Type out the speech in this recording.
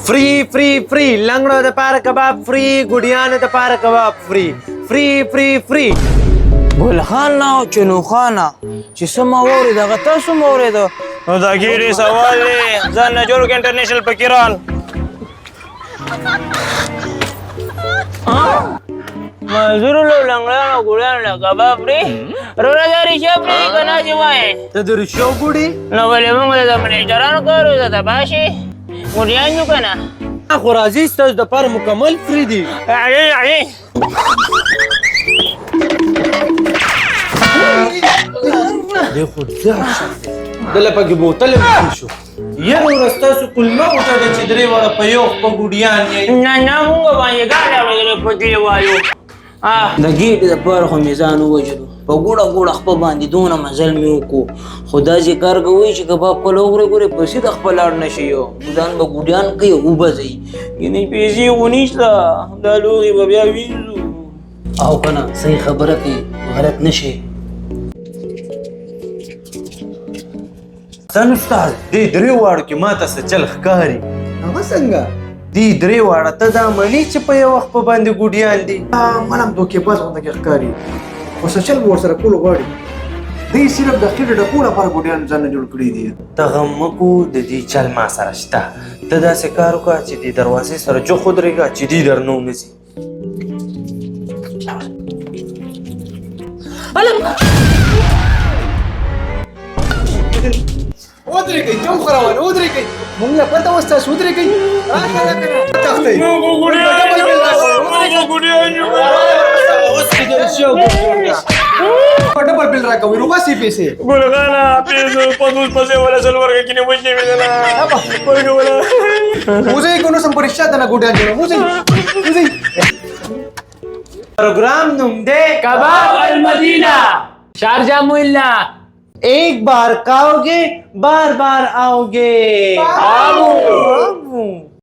free لنګړو د پاره کباب free ګډیانو د پاره کباب free ګل خان نه او چنو خانه چې څه ما واورېد هغه تاسو ما واورېده نو دا ګیرې سوال دی ځان نه جوړ کړه انټرنیشنل فقیران مزدورو له لنګړیانو ګوډیانو له کباب فري وروره دا ریښه فري که نه چې وایې ته د ریښو ګوډي نو ولې موږ د منیجرانو کار وو د تباه شي ګوډیان یو که نه خو راځي ستاسو دپاره مکمل فري دي دی خو ځه دله پکې بوتل هم شو یاره ورځ ستاسو کلمه غوټه ده چې درې واړه په یو په ګوډیان یې نه موږ باندې ګاډه اورېدلې په دې وایو د ګېډې دپاره خو مې ځان ووژلو په ګوړه خپه باندې دونه مزل مې وکړو خو داسې کار کوئ چې کباب کله وخورئ ګورئ پیسې د خپل اړ نه شي ځان به ګوډیان کوي اوبه ځئ یعنې پیسې خو نشته دا لوښي به بیا وینځو او که نه صحیح خبره کوي غلط نه شي سن استاد دې درې واړو کې ما ته څه چل ښکاري هغه څنګه دې درې واړه ته دا مني چې په یو وخت په باندې ګوډیان دي من هم دوکېباز غوندې کې ښکاري خو څه چل به ورسره کول غواړي دوی صرف د خېټې ډکو لپاره ګوډیان ځان نه جوړ کړي دي ته غم مه کو د دې چل ما سره شته ته داسې کار وکړه چې دې دروازې سره جوخ ودرېږه چې دې در نه ونځي ودرېږئ جوم خورول ودرېږئ موږ له پته وه ستاسو ودرېږئ تښتئ ډبل بل راکوئ روباسي پیسې ګلخانه پیسو 50 ولا سلور کې نه وځي ولا وځئ که نو سم پریشا ته نه ګوډیان جوړه وځئ پروگرام نوم دے کباب المدینہ شارجہ مولا ایک بار کھاؤ گے بار بار آؤ گے